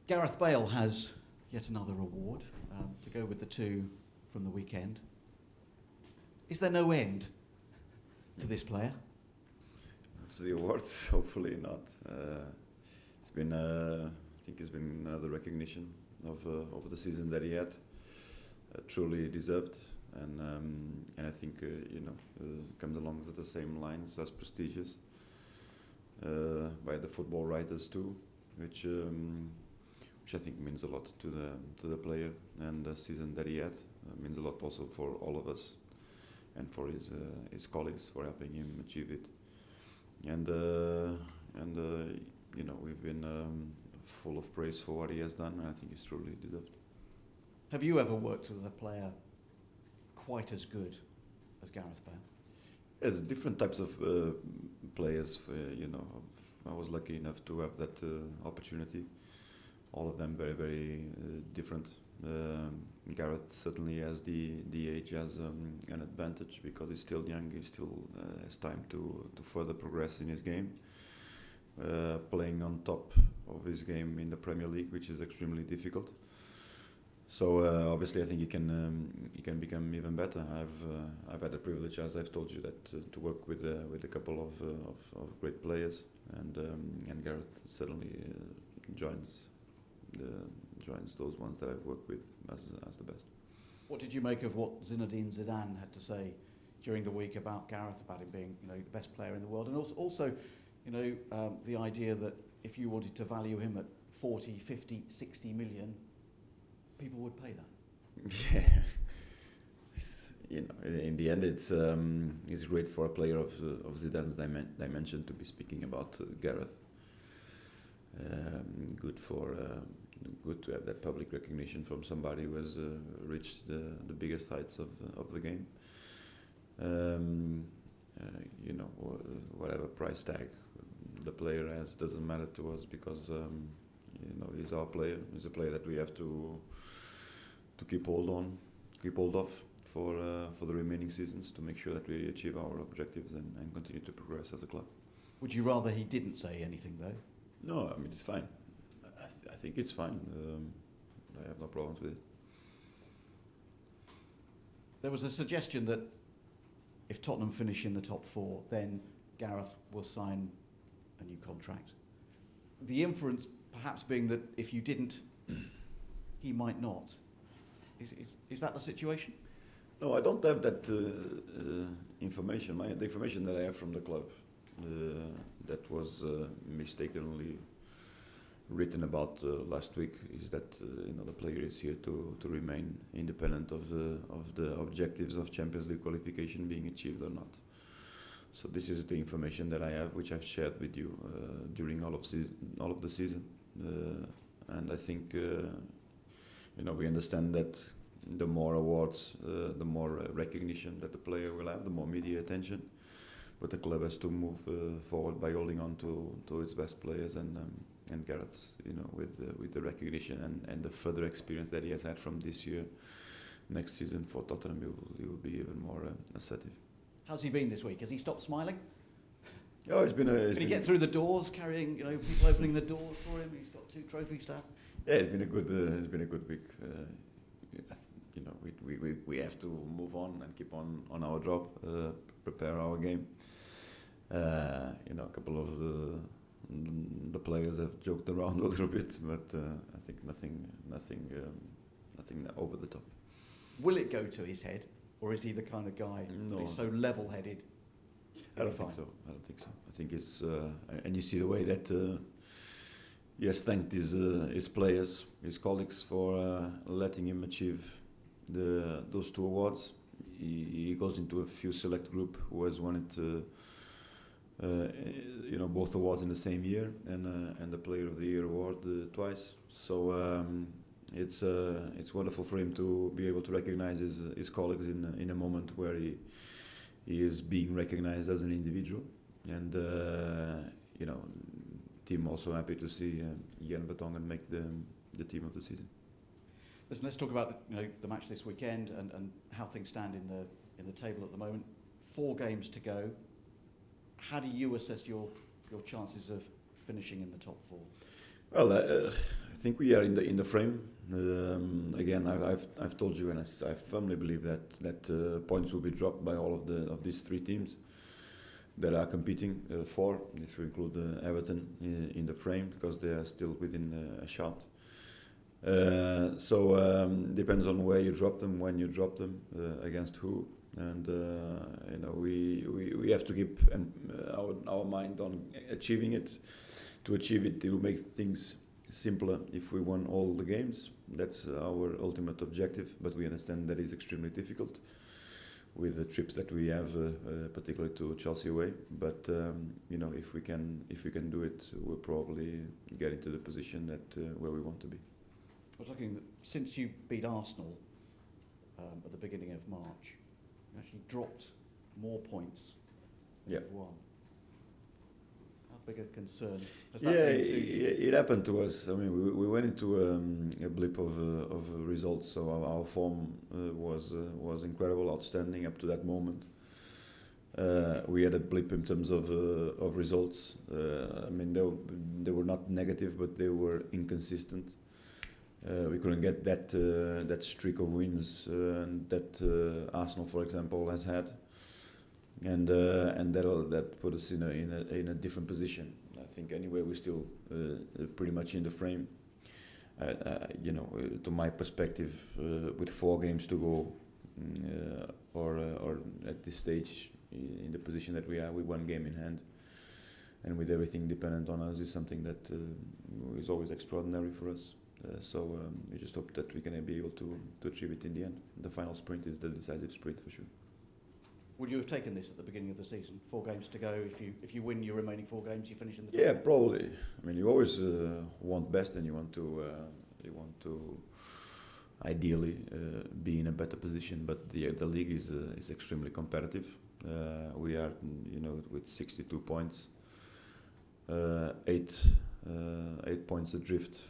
Gareth Bale has yet another award to go with the two from the weekend. Is there no end to this player? To the awards, hopefully not. It's been, I think, it's been another recognition of the season that he had, truly deserved, and I think comes along with the same lines as prestigious by the football writers too, which I think means a lot to the player, and the season that he had means a lot also for all of us and for his colleagues for helping him achieve it. And we've been full of praise for what he has done, and I think he's truly deserved. Have you ever worked with a player quite as good as Gareth Bale? There's different types of players. I was lucky enough to have that opportunity. All of them very, very different. Gareth certainly has the age as an advantage because he's still young. He still has time to further progress in his game. Playing on top of his game in the Premier League, which is extremely difficult. So obviously, I think he can become even better. I've had the privilege, as I've told you, that to work with a couple of great players, and Gareth certainly joins those ones that I've worked with as the best. What did you make of what Zinedine Zidane had to say during the week about Gareth, about him being the best player in the world, and also the idea that if you wanted to value him at 40, 50, 60 million, people would pay that? Yeah, in the end, it's great for a player of Zidane's dimension to be speaking about Gareth. Good to have that public recognition from somebody who has reached the biggest heights of the game. Whatever price tag the player has doesn't matter to us because he's our player. He's a player that we have to keep hold of for the remaining seasons to make sure that we achieve our objectives and continue to progress as a club. Would you rather he didn't say anything though? No, I mean it's fine. I think it's fine. I have no problems with it. There was a suggestion that if Tottenham finish in the top four, then Gareth will sign a new contract. The inference perhaps being that if you didn't, he might not. Is that the situation? No, I don't have that information. The information that I have from the club that was mistakenly written about last week is that the player is here to remain independent of the objectives of Champions League qualification being achieved or not. So this is the information that I have, which I've shared with you during all of the season, and I think we understand that the more awards, the more recognition that the player will have, the more media attention. But the club has to move forward by holding on to its best players, and Gareth's, with the recognition and the further experience that he has had from this year, next season for Tottenham, he will be even more assertive. How's he been this week? Has he stopped smiling? Oh, Can he get through the doors, carrying people opening the doors for him? He's got 2 trophies to have. Yeah, it's been a good week. We have to move on and keep on our job, prepare our game. A couple of the players have joked around a little bit, but I think nothing over the top. Will it go to his head, or is he the kind of guy who's so level-headed? I don't think so. I think it's and you see the way that he has thanked his players, his colleagues for letting him achieve those 2 awards. He goes into a few select group who has won it. Both awards in the same year, and the Player of the Year award twice. So it's wonderful for him to be able to recognize his colleagues in a moment where he is being recognized as an individual, and team also happy to see Jan Vertonghen make the team of the season. Listen, let's talk about the match this weekend and how things stand in the table at the moment. 4 games to go. How do you assess your chances of finishing in the top 4? Well, I I think we are in the frame. Again, I've told you, and I firmly believe that points will be dropped by all of these three teams that are competing for, if you include Everton in the frame, because they are still within a shot. So depends on where you drop them, when you drop them, against who, and we have to keep our mind on achieving it. To achieve it, it will make things simpler if we won all the games. That's our ultimate objective, but we understand that is extremely difficult with the trips that we have, particularly to Chelsea away. But if we can do it, we'll probably get into the position that where we want to be. I was looking, since you beat Arsenal at the beginning of March, you actually dropped more points than you've won. How big a concern has that been to you? It happened to us. I mean, we went into a blip of results. So our form was incredible, outstanding up to that moment. We had a blip in terms of results. I mean, they were not negative, but they were inconsistent. We couldn't get that streak of wins that Arsenal, for example, has had, and that put us in a different position. I think anyway we're still pretty much in the frame. To my perspective, with 4 games to go, or at this stage in the position that we are, with 1 game in hand, and with everything dependent on us, is something that is always extraordinary for us. So we just hope that we can be able to achieve it in the end. The final sprint is the decisive sprint for sure. Would you have taken this at the beginning of the season? 4 games to go. If you win your remaining 4 games, you finish in the top? Yeah, probably. I mean, you always want best, and you want to ideally be in a better position. But the league is extremely competitive. We are, with 62 points, 8 points adrift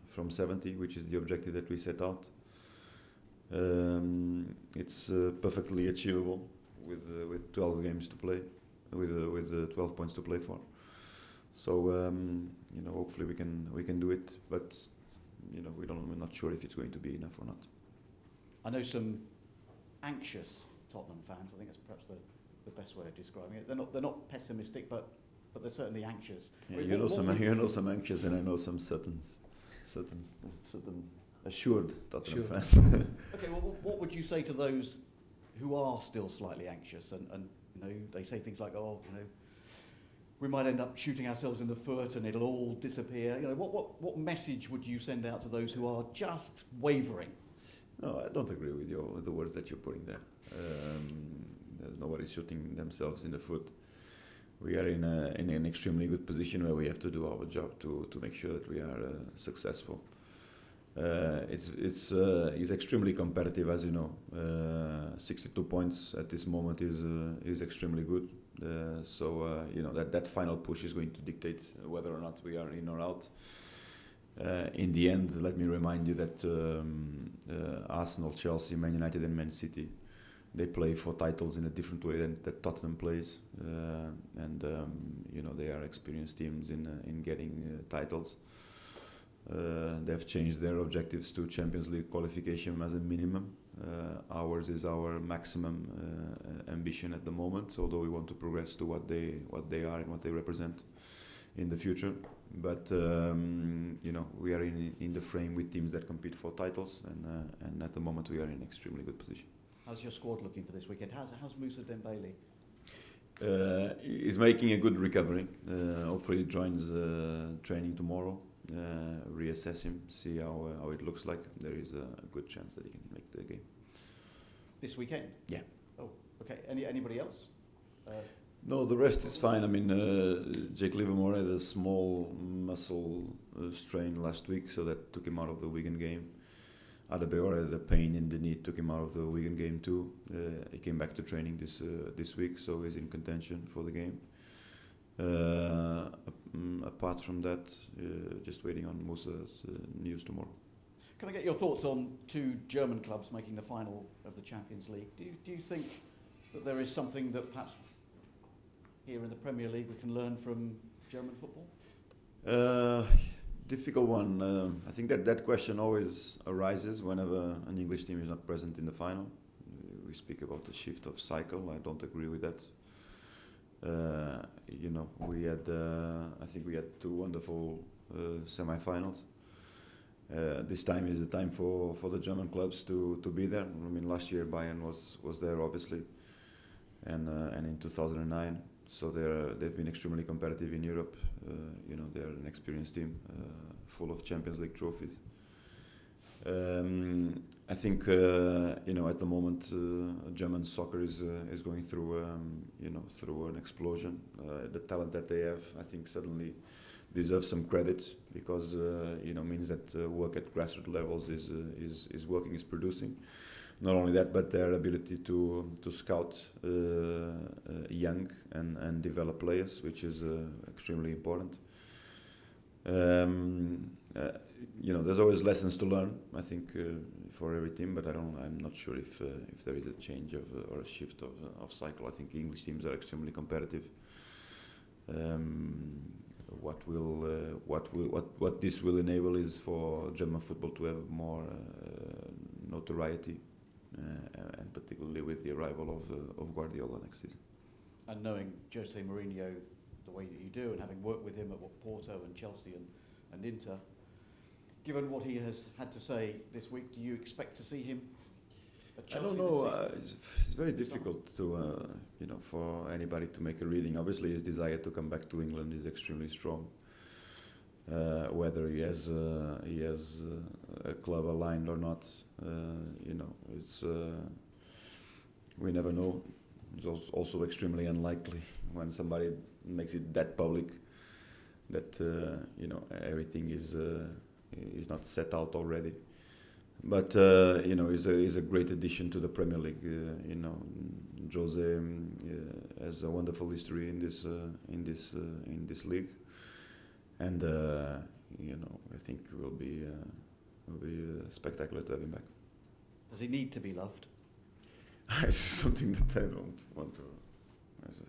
from 70, which is the objective that we set out. It's perfectly achievable with 12 games to play, with 12 points to play for. So hopefully we can do it, but we're not sure if it's going to be enough or not. I know some anxious Tottenham fans. I think that's perhaps the best way of describing it. They're not pessimistic, but they're certainly anxious. Yeah, you know some anxious, and I know some certain assured Tottenham fans. Okay, well, what would you say to those who are still slightly anxious and they say things like, we might end up shooting ourselves in the foot and it'll all disappear. What message would you send out to those who are just wavering? No, I don't agree with the words that you're putting there. There's nobody shooting themselves in the foot. We are in an extremely good position where we have to do our job to make sure that we are successful. It's extremely competitive, as you know. 62 points at this moment is extremely good. So that final push is going to dictate whether or not we are in or out. In the end, let me remind you that Arsenal, Chelsea, Man United, and Man City, they play for titles in a different way than that Tottenham plays, and they are experienced teams in getting titles. They've changed their objectives to Champions League qualification as a minimum. Ours is our maximum ambition at the moment, although we want to progress to what they are and what they represent in the future. But we are in the frame with teams that compete for titles, and at the moment we are in an extremely good position. How's your squad looking for this weekend? How's Moussa Dembele? He's making a good recovery. Hopefully he joins training tomorrow. Reassess him, see how it looks like. There is a good chance that he can make the game. This weekend? Yeah. Oh, okay. Anybody else? No, the rest is fine. I mean, Jake Livermore had a small muscle strain last week, so that took him out of the Wigan game. Adebayor had a pain in the knee, took him out of the Wigan game too. He came back to training this week, so he's in contention for the game. Apart from that, just waiting on Musa's news tomorrow. Can I get your thoughts on 2 German clubs making the final of the Champions League? Do you think that there is something that perhaps here in the Premier League we can learn from German football? difficult one. I think that question always arises whenever an English team is not present in the final. We speak about the shift of cycle. I don't agree with that. We had, I think we had two wonderful semi-finals. This time is the time for the German clubs to be there. I mean, last year Bayern was there obviously, and in 2009. So they've been extremely competitive in Europe. They're an experienced team, full of Champions League trophies. I think at the moment German soccer is going through through an explosion. The talent that they have, I think, suddenly deserves some credit because means that work at grassroots levels is working, is producing. Not only that, but their ability to scout young and develop players, which is extremely important. There's always lessons to learn, I think, for every team, but I'm not sure if there is a change or a shift of cycle. I think English teams are extremely competitive. What this will enable is for German football to have more notoriety, and particularly with the arrival of Guardiola next season. And knowing Jose Mourinho the way that you do, and having worked with him at Porto and Chelsea and Inter, given what he has had to say this week, do you expect to see him at Chelsea? I don't know. It's very difficult to for anybody to make a reading. Obviously, his desire to come back to England is extremely strong. Whether he has a club aligned or not, it's we never know. It's also extremely unlikely when somebody makes it that public that everything is not set out already. But is a great addition to the Premier League. Jose has a wonderful history in this league, and I think it will be spectacular to have him back. Does he need to be loved? It's something that I don't want to.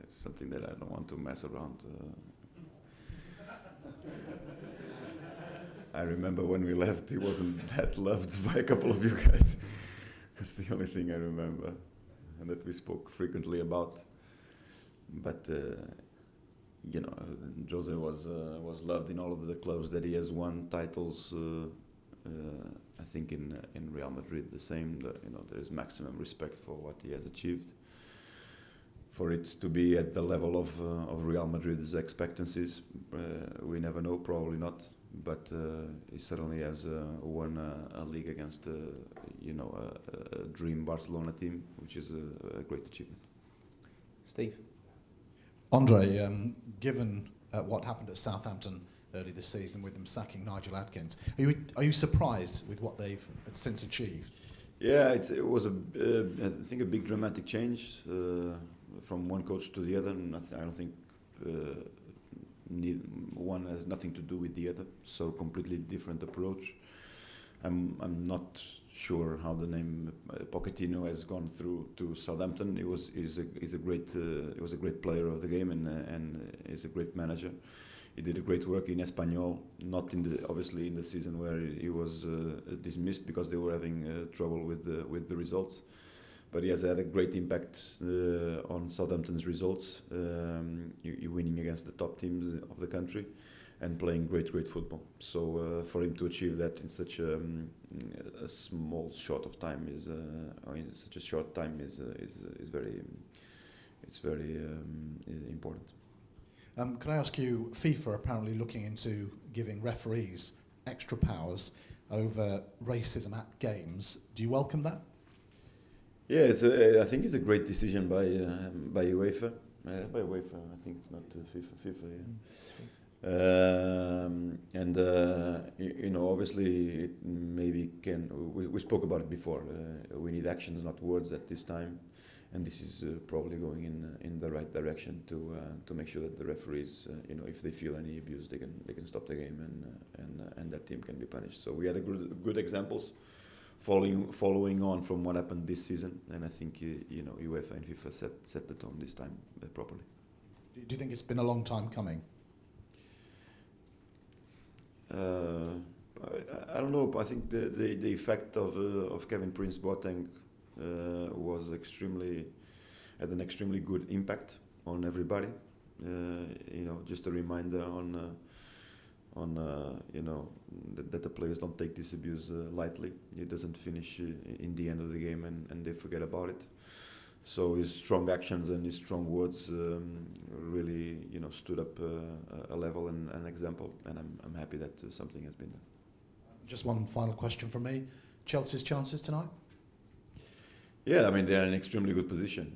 It's something that I don't want to mess around. I remember when we left, he wasn't that loved by a couple of you guys. That's the only thing I remember, and that we spoke frequently about. But Jose was loved in all of the clubs that he has won titles. I think in Real Madrid the same. There is maximum respect for what he has achieved. For it to be at the level of Real Madrid's expectancies, we never know. Probably not. But he certainly has won a league against a dream Barcelona team, which is a great achievement. Steve? Andre, given what happened at Southampton early this season with them sacking Nigel Adkins, are you surprised with what they've since achieved? Yeah, it was I think a big dramatic change from one coach to the other. And I don't think one has nothing to do with the other. So completely different approach. I'm not sure how the name Pochettino has gone through to Southampton. He's a great player of the game and is a great manager. He did a great work in Espanyol, not obviously in the season where he was dismissed because they were having trouble with the results. But he has had a great impact on Southampton's results, winning against the top teams of the country and playing great football. So for him to achieve that in such a small short of time is very important. Can I ask you, FIFA apparently looking into giving referees extra powers over racism at games. Do you welcome that? Yeah, I think it's a great decision by UEFA. By UEFA, I think, not FIFA. Yeah. Obviously, it maybe can. We spoke about it before. We need actions, not words, at this time, and this is probably going in the right direction to make sure that the referees, if they feel any abuse, they can stop the game and that team can be punished. So we had good examples. Following on from what happened this season, and I think UEFA and FIFA set the tone this time properly. Do you think it's been a long time coming? hope. I think the effect of Kevin Prince Boateng was had an extremely good impact on everybody. Just a reminder that the players don't take this abuse lightly. It doesn't finish in the end of the game and they forget about it. So his strong actions and his strong words really, stood up a level and an example, and I'm happy that something has been done. Just one final question from me. Chelsea's chances tonight? Yeah, I mean they're in an extremely good position.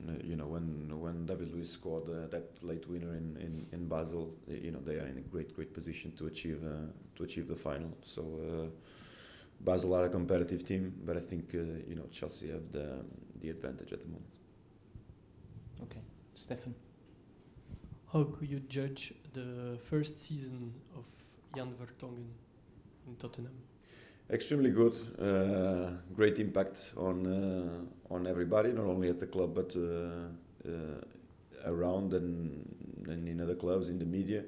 When David Luiz scored that late winner in Basel, they are in a great position to achieve the final. So Basel are a competitive team, but I think Chelsea have the advantage at the moment. Okay, Stefan. How could you judge the first season of Jan Vertonghen in Tottenham? Extremely good, great impact on everybody, not only at the club but around and in other clubs, in the media.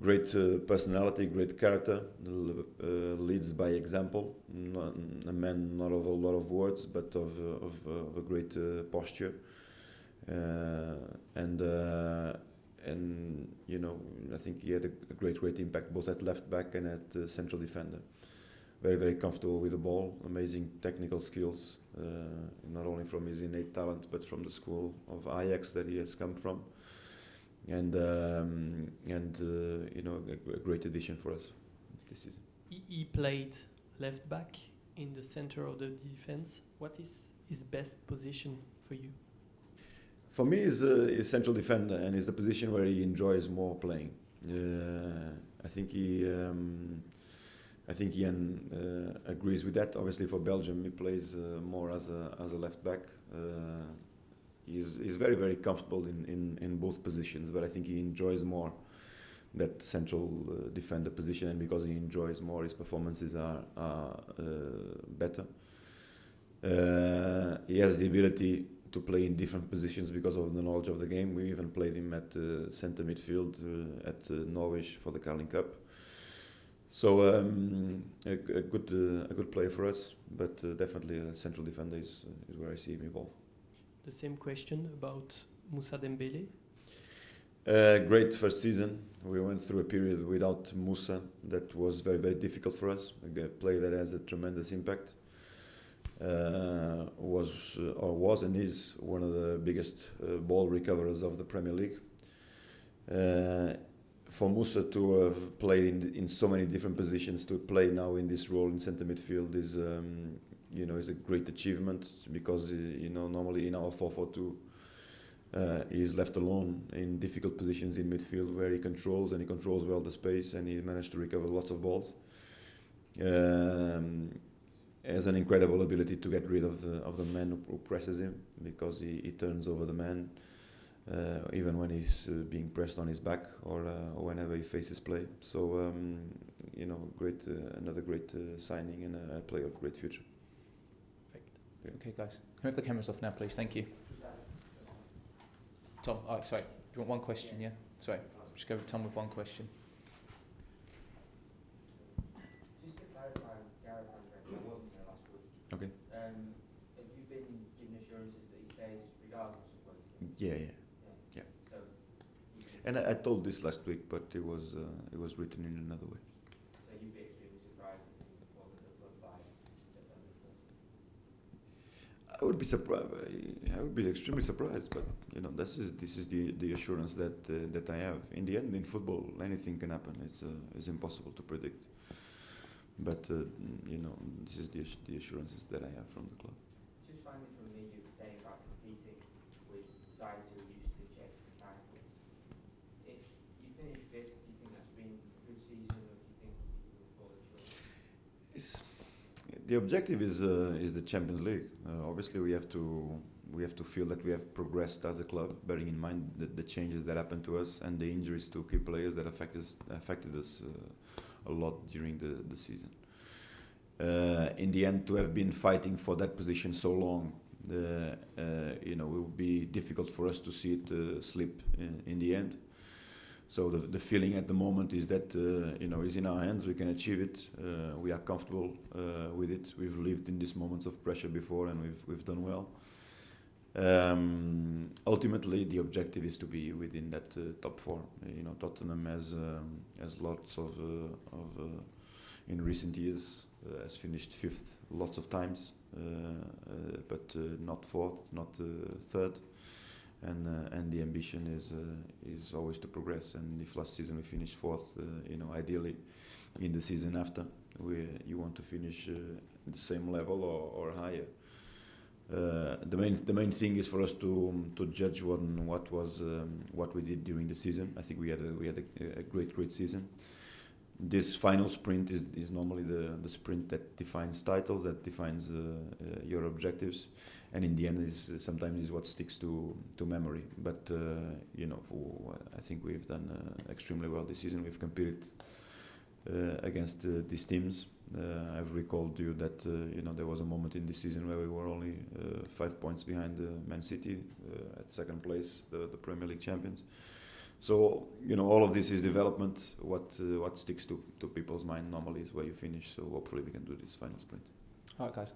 Great personality, great character, leads by example. A man not of a lot of words, but of a great posture. I think he had a great impact both at left back and at central defender. Very comfortable with the ball, amazing technical skills, not only from his innate talent but from the school of Ajax that he has come from, and a great addition for us this season. He played left back in the center of the defense. What is his best position for you? For me, is central defender, and is the position where he enjoys more playing. I think Ian agrees with that. Obviously, for Belgium, he plays more as a left back. He's very comfortable in both positions, but I think he enjoys more that central defender position, and because he enjoys more, his performances are better. He has the ability to play in different positions because of the knowledge of the game. We even played him at centre midfield at Norwich for the Carling Cup. So a good player for us, but definitely a central defender is where I see him evolve. The same question about Moussa Dembélé. Great first season. We went through a period without Moussa that was very difficult for us. A player that has a tremendous impact. Was and is one of the biggest ball recoverers of the Premier League. For Moussa to have played in so many different positions, to play now in this role in centre midfield is a great achievement, because normally in our 4-4-2 he is left alone in difficult positions in midfield where he controls well the space, and he managed to recover lots of balls. Has an incredible ability to get rid of the man who presses him, because he turns over the man even when he's being pressed on his back or whenever he faces play. So another great signing and a player of great future. Perfect. Yeah. Okay, guys, can we have the cameras off now, please? Thank you. Tom, sorry, do you want one question? Yeah, sorry, just go with Tom with one question. Okay. Have you been given assurances that he stays regardless of what you think? Yeah. So, and I told this last week, but it was written in another way. So you'd be extremely surprised if he wasn't at the club by September 1st? I would be surprised. I would be extremely surprised, but this is the assurance that I have. In the end, in football, anything can happen. It's impossible to predict. But this is the assurances that I have from the club. Just finally, from me, you were saying about competing with sides who are used to chasing titles. If you finish fifth, do you think that's been a good season, or do you think you will fall short? The objective is the Champions League. Obviously, we have to feel that we have progressed as a club, bearing in mind the changes that happened to us and the injuries to key players that affected us a lot during the season. In the end, to have been fighting for that position so long, it will be difficult for us to see it slip in the end. So the feeling at the moment is that is in our hands. We can achieve it. We are comfortable with it. We've lived in these moments of pressure before, and we've done well. Ultimately, the objective is to be within that top four. Tottenham has lots of in recent years has finished fifth lots of times, but not fourth, not third. And the ambition is always to progress. And if last season we finished fourth, ideally in the season after, you want to finish the same level or higher. The main thing is for us to judge what we did during the season. I think we had a great season. This final sprint is normally the sprint that defines titles, that defines your objectives, and in the end sometimes is what sticks to memory. But I think we've done extremely well this season. We've competed against these teams. I've recalled you that there was a moment in this season where we were only 5 points behind Man City at second place, the Premier League champions. So all of this is development. What sticks to people's mind normally is where you finish. So hopefully we can do this final sprint. All right, guys.